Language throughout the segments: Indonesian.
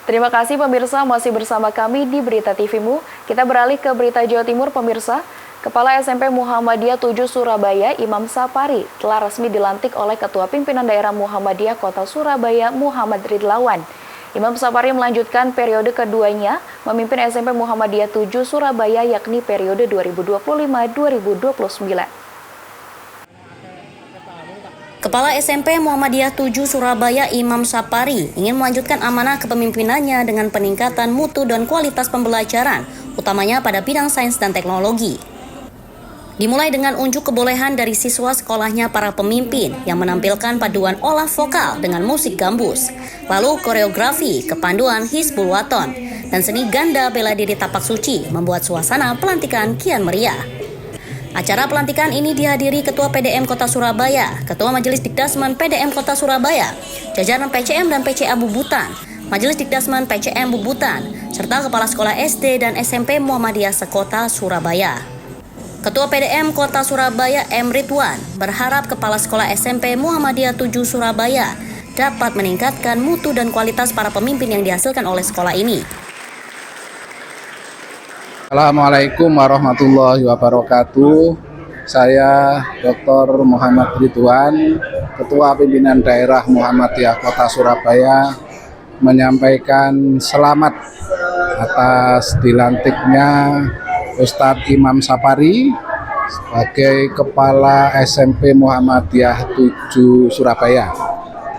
Terima kasih pemirsa masih bersama kami di Berita TV-mu. Kita beralih ke Berita Jawa Timur pemirsa. Kepala SMP Muhammadiyah 7 Surabaya Imam Sapari telah resmi dilantik oleh Ketua Pimpinan Daerah Muhammadiyah Kota Surabaya Muhammad Ridlawan. Imam Sapari melanjutkan periode keduanya memimpin SMP Muhammadiyah 7 Surabaya yakni periode 2025-2029. Kepala SMP Muhammadiyah 7 Surabaya Imam Sapari ingin melanjutkan amanah kepemimpinannya dengan peningkatan mutu dan kualitas pembelajaran, utamanya pada bidang sains dan teknologi. Dimulai dengan unjuk kebolehan dari siswa sekolahnya para pemimpin yang menampilkan paduan olah vokal dengan musik gambus, lalu koreografi, kepanduan Hizbul Waton, dan seni ganda bela diri tapak suci membuat suasana pelantikan kian meriah. Acara pelantikan ini dihadiri Ketua PDM Kota Surabaya, Ketua Majelis Dikdasmen PDM Kota Surabaya, jajaran PCM dan PCA Bubutan, Majelis Dikdasmen PCM Bubutan, serta Kepala Sekolah SD dan SMP Muhammadiyah sekota Surabaya. Ketua PDM Kota Surabaya M. Ridwan berharap Kepala Sekolah SMP Muhammadiyah 7 Surabaya dapat meningkatkan mutu dan kualitas para pemimpin yang dihasilkan oleh sekolah ini. Assalamualaikum warahmatullahi wabarakatuh. Saya Dr. Muhammad Ridwan, Ketua Pimpinan Daerah Muhammadiyah Kota Surabaya, menyampaikan selamat atas dilantiknya Ustadz Imam Sapari sebagai Kepala SMP Muhammadiyah 7 Surabaya.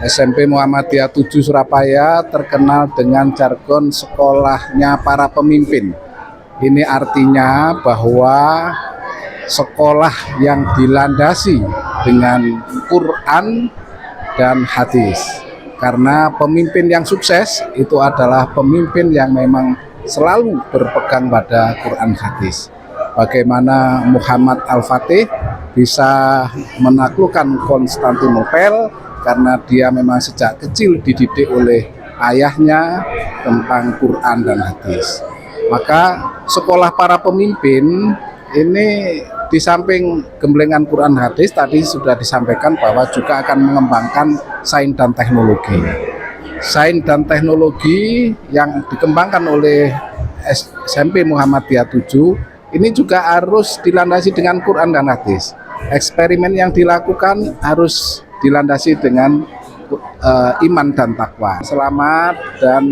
SMP Muhammadiyah 7 Surabaya terkenal dengan jargon sekolahnya para pemimpin. Ini artinya bahwa sekolah yang dilandasi dengan Quran dan hadis. Karena pemimpin yang sukses itu adalah pemimpin yang memang selalu berpegang pada Quran hadis. Bagaimana Muhammad Al-Fatih bisa menaklukkan Konstantinopel karena dia memang sejak kecil dididik oleh ayahnya tentang Quran dan hadis. Maka sekolah para pemimpin ini di samping gemblengan Quran hadis tadi sudah disampaikan bahwa juga akan mengembangkan sains dan teknologi. Sains dan teknologi yang dikembangkan oleh SMP Muhammadiyah 7 ini juga harus dilandasi dengan Quran dan hadis. Eksperimen yang dilakukan harus dilandasi dengan iman dan takwa. Selamat dan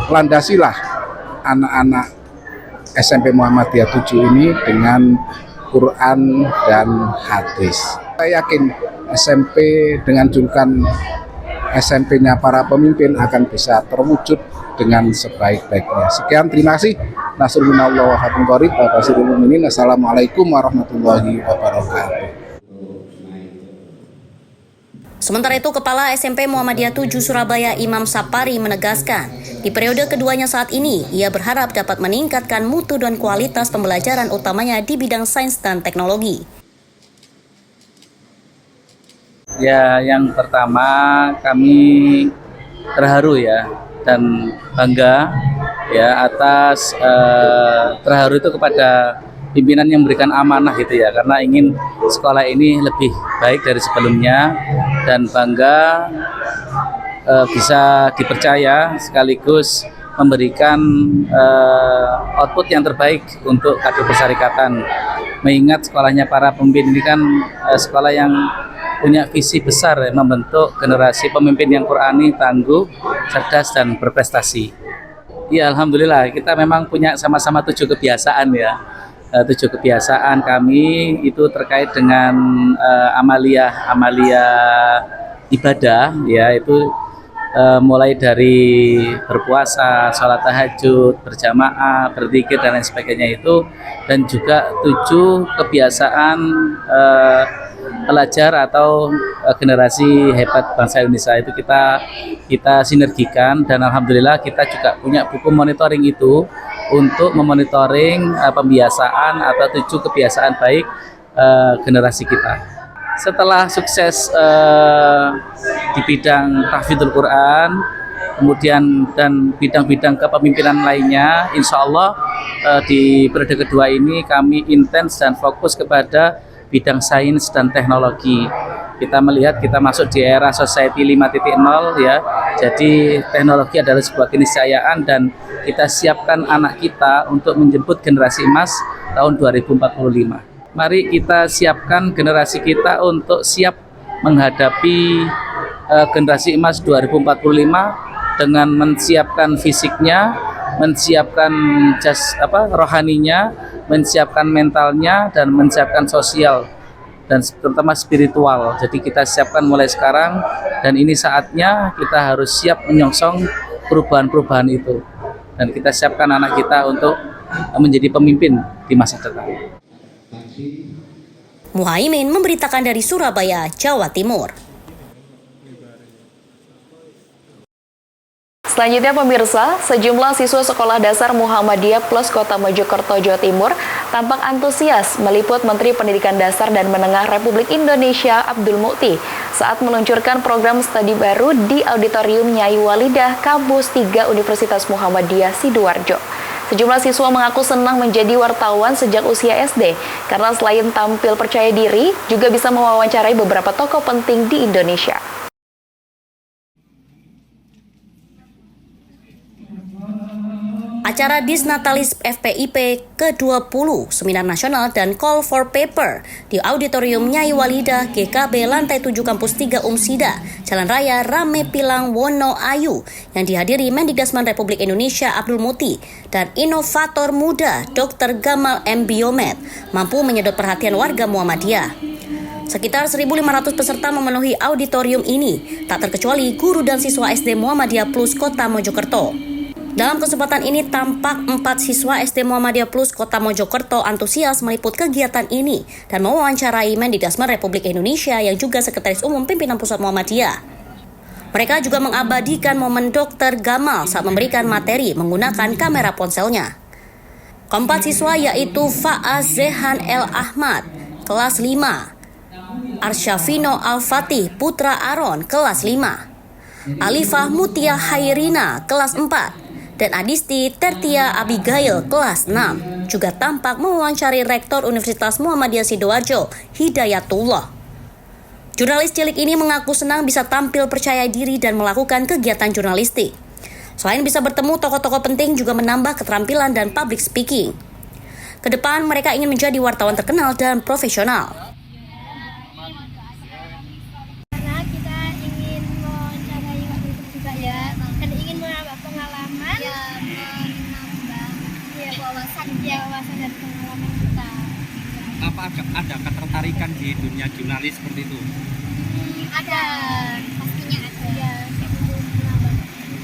landasilah anak-anak SMP Muhammadiyah 7 ini dengan Quran dan hadis. Saya yakin SMP dengan julukan SMP-nya para pemimpin akan bisa terwujud dengan sebaik-baiknya. Sekian, terima kasih. Nasrullah wa haqqul qarib wa basirul mu'minin. Assalamualaikum warahmatullahi wabarakatuh. Sementara itu, Kepala SMP Muhammadiyah 7 Surabaya Imam Sapari menegaskan, di periode keduanya saat ini, ia berharap dapat meningkatkan mutu dan kualitas pembelajaran utamanya di bidang sains dan teknologi. Ya, yang pertama kami terharu ya dan bangga ya atas terharu itu kepada pimpinan yang memberikan amanah gitu ya, karena ingin sekolah ini lebih baik dari sebelumnya dan bangga bisa dipercaya sekaligus memberikan output yang terbaik untuk kader persyarikatan. Mengingat sekolahnya para pemimpin ini kan sekolah yang punya visi besar ya, membentuk generasi pemimpin yang Qurani, tangguh, cerdas dan berprestasi. Ya, alhamdulillah kita memang punya sama-sama 7 kebiasaan ya. 7 kebiasaan kami itu terkait dengan amalia ibadah ya, itu mulai dari berpuasa, sholat tahajud, berjamaah, berzikir dan lain sebagainya itu, dan juga 7 kebiasaan pelajar atau generasi hebat bangsa Indonesia itu kita sinergikan, dan alhamdulillah kita juga punya buku monitoring itu untuk memonitoring pembiasaan atau 7 kebiasaan baik generasi kita. Setelah sukses di bidang tahfidzul Quran, kemudian dan bidang-bidang kepemimpinan lainnya, insya Allah di periode kedua ini kami intens dan fokus kepada bidang sains dan teknologi. Kita melihat kita masuk di era society 5.0 ya, Jadi teknologi adalah sebuah keniscayaan dan kita siapkan anak kita untuk menjemput generasi emas tahun 2045. Mari kita siapkan generasi kita untuk siap menghadapi generasi emas 2045 dengan mensiapkan fisiknya, mensiapkan rohaninya, mensiapkan mentalnya, dan mensiapkan sosial dan terutama spiritual. Jadi kita siapkan mulai sekarang dan ini saatnya kita harus siap menyongsong perubahan-perubahan itu dan kita siapkan anak kita untuk menjadi pemimpin di masa depan. Muhaimin memberitakan dari Surabaya, Jawa Timur. Selanjutnya pemirsa, sejumlah siswa Sekolah Dasar Muhammadiyah Plus Kota Mojokerto, Jawa Timur tampak antusias meliput Menteri Pendidikan Dasar dan Menengah Republik Indonesia Abdul Mukti saat meluncurkan program studi baru di Auditorium Nyai Walidah Kampus 3 Universitas Muhammadiyah Sidoarjo. Sejumlah siswa mengaku senang menjadi wartawan sejak usia SD karena selain tampil percaya diri, juga bisa mewawancarai beberapa tokoh penting di Indonesia. Acara Disnatalis FPIP ke-20, Seminar Nasional dan Call for Paper di Auditorium Nyai Walidah GKB Lantai 7 Kampus 3 Umsida, Jalan Raya Rame Pilang Wono Ayu yang dihadiri Mendikdasman Republik Indonesia Abdul Mukti dan inovator muda Dr. Gamal M. Biomed mampu menyedot perhatian warga Muhammadiyah. Sekitar 1.500 peserta memenuhi auditorium ini, tak terkecuali guru dan siswa SD Muhammadiyah Plus Kota Mojokerto. Dalam kesempatan ini tampak 4 siswa SD Muhammadiyah Plus Kota Mojokerto antusias meliput kegiatan ini dan mewawancarai Mendikdasman Republik Indonesia yang juga Sekretaris Umum Pimpinan Pusat Muhammadiyah. Mereka juga mengabadikan momen Dr. Gamal saat memberikan materi menggunakan kamera ponselnya. Keempat siswa yaitu Faaz Zehan El Ahmad, kelas 5, Arsyafino Al-Fatih Putra Aron, kelas 5, Alifah Mutia Hairina, kelas 4, dan Adisti Tertia Abigail, kelas 6, juga tampak mewawancari Rektor Universitas Muhammadiyah Sidoarjo, Hidayatullah. Jurnalis cilik ini mengaku senang bisa tampil percaya diri dan melakukan kegiatan jurnalistik. Selain bisa bertemu tokoh-tokoh penting, juga menambah keterampilan dan public speaking. Kedepan mereka ingin menjadi wartawan terkenal dan profesional. Wawasan dan pengalaman kita. Apa ada ketertarikan di dunia jurnalis seperti itu? Ada, pastinya ada. Ya, untuk menambah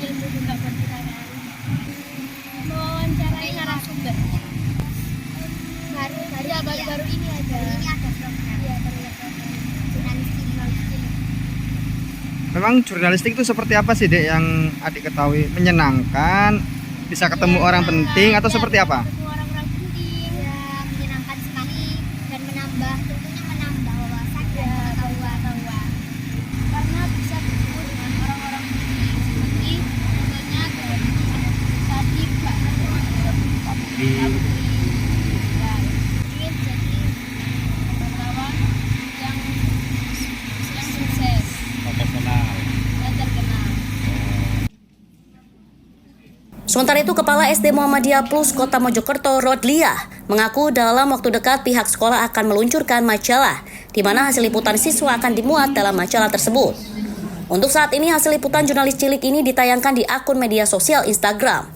ilmu juga buat kita kan. Mewawancarai narasumber. Baru ini ada. Ini ada program. Iya, jurnalistik. Memang jurnalistik itu seperti apa sih, Dek, yang Adik ketahui? Menyenangkan, bisa ketemu orang penting atau seperti apa? Sementara itu, Kepala SD Muhammadiyah Plus Kota Mojokerto, Rodliah, mengaku dalam waktu dekat pihak sekolah akan meluncurkan majalah, di mana hasil liputan siswa akan dimuat dalam majalah tersebut. Untuk saat ini, hasil liputan jurnalis cilik ini ditayangkan di akun media sosial Instagram.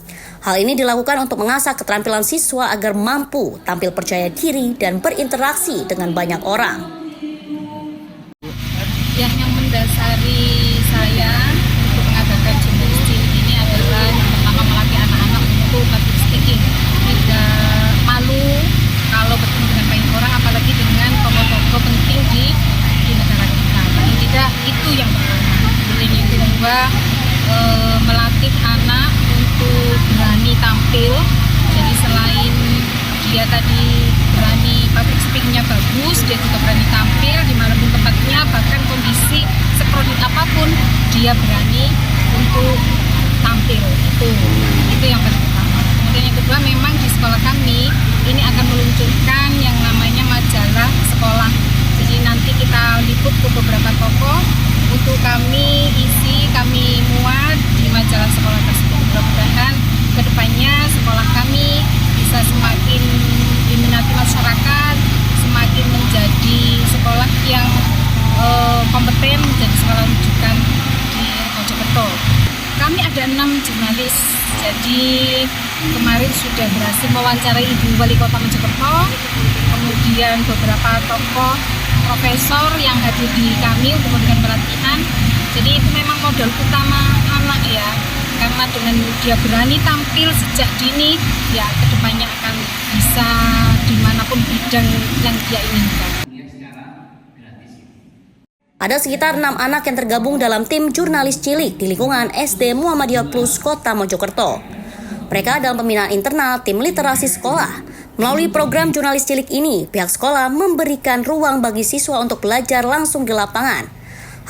Hal ini dilakukan untuk mengasah keterampilan siswa agar mampu tampil percaya diri dan berinteraksi dengan banyak orang. Yang mendasari saya untuk mengadakan jurnalis cilik ini adalah yang pertama melatih anak-anak untuk public speaking. Tidak malu kalau bertemu dengan banyak orang, apalagi dengan tokoh-tokoh penting di negara kita. Paling tidak itu yang pertama. Kemudian yang kedua, melatih anak untuk berani tampil. Jadi selain dia tadi berani public speaking-nya bagus, dia juga berani tampil dimanapun tempatnya, bahkan kondisi sekrodit apapun dia berani untuk tampil. Itu yang pertama. Kemudian yang kedua, memang di sekolah kami ini akan meluncurkan yang namanya majalah sekolah. Jadi nanti kita liput ke beberapa tokoh untuk kami isi, kami muat ada 6 jurnalis. Jadi kemarin sudah berhasil mewawancarai Ibu Wali Kota Mojokerto, kemudian beberapa tokoh profesor yang hadir di kami untuk memberikan pelatihan. Jadi itu memang modal utama anak ya, karena dengan dia berani tampil sejak dini, ya kedepannya akan bisa dimanapun bidang yang dia inginkan. Ada sekitar 6 anak yang tergabung dalam tim jurnalis cilik di lingkungan SD Muhammadiyah Plus Kota Mojokerto. Mereka dalam pembinaan internal tim literasi sekolah. Melalui program jurnalis cilik ini, pihak sekolah memberikan ruang bagi siswa untuk belajar langsung di lapangan.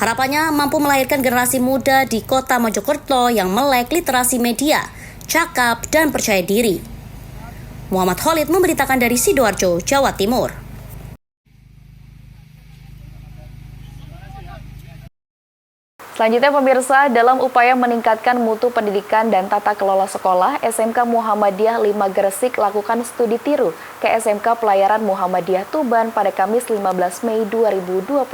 Harapannya mampu melahirkan generasi muda di Kota Mojokerto yang melek literasi media, cakap, dan percaya diri. Muhammad Khalid memberitakan dari Sidoarjo, Jawa Timur. Selanjutnya pemirsa, dalam upaya meningkatkan mutu pendidikan dan tata kelola sekolah, SMK Muhammadiyah 5 Gresik lakukan studi tiru ke SMK Pelayaran Muhammadiyah Tuban pada Kamis 15 Mei 2025.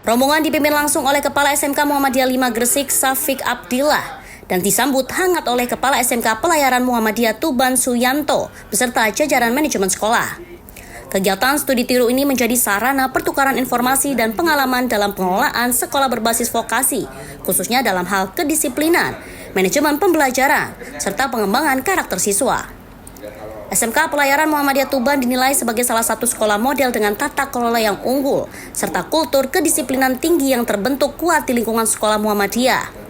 Rombongan dipimpin langsung oleh Kepala SMK Muhammadiyah 5 Gresik, Safik Abdillah, dan disambut hangat oleh Kepala SMK Pelayaran Muhammadiyah Tuban, Suyanto, beserta jajaran manajemen sekolah. Kegiatan studi tiru ini menjadi sarana pertukaran informasi dan pengalaman dalam pengelolaan sekolah berbasis vokasi, khususnya dalam hal kedisiplinan, manajemen pembelajaran, serta pengembangan karakter siswa. SMK Pelayaran Muhammadiyah Tuban dinilai sebagai salah satu sekolah model dengan tata kelola yang unggul, serta kultur kedisiplinan tinggi yang terbentuk kuat di lingkungan sekolah Muhammadiyah.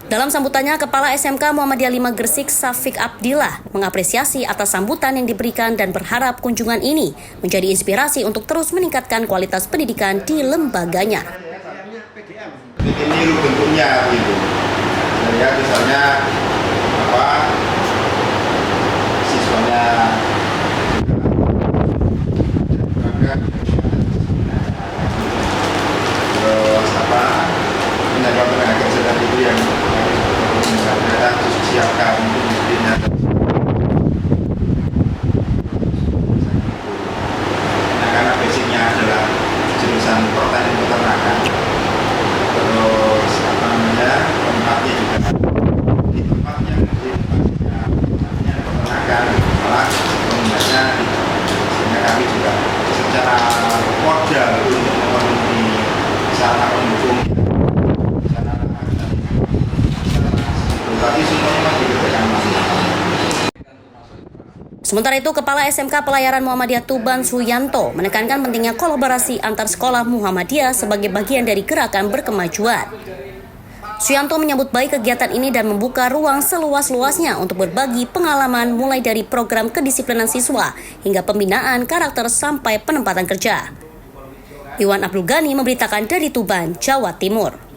Dalam sambutannya, Kepala SMK Muhammadiyah 5 Gresik, Safik Abdillah, mengapresiasi atas sambutan yang diberikan dan berharap kunjungan ini menjadi inspirasi untuk terus meningkatkan kualitas pendidikan di lembaganya. Ini bentuknya gitu. Ya, misalnya siswanya terus tenaga kerja itu yang harus siapkan disiplinnya. Nah, karena basicnya adalah jurusan pertanian peternakan, terus tempatnya juga di tempat yang tempatnya peternakan, malah peminatnya sehingga kami juga secara modal untuk memenuhi sarana pendukung. Sementara itu, Kepala SMK Pelayaran Muhammadiyah Tuban, Suyanto, menekankan pentingnya kolaborasi antar sekolah Muhammadiyah sebagai bagian dari gerakan berkemajuan. Suyanto menyambut baik kegiatan ini dan membuka ruang seluas-luasnya untuk berbagi pengalaman mulai dari program kedisiplinan siswa hingga pembinaan karakter sampai penempatan kerja. Iwan Abdul Ghani memberitakan dari Tuban, Jawa Timur.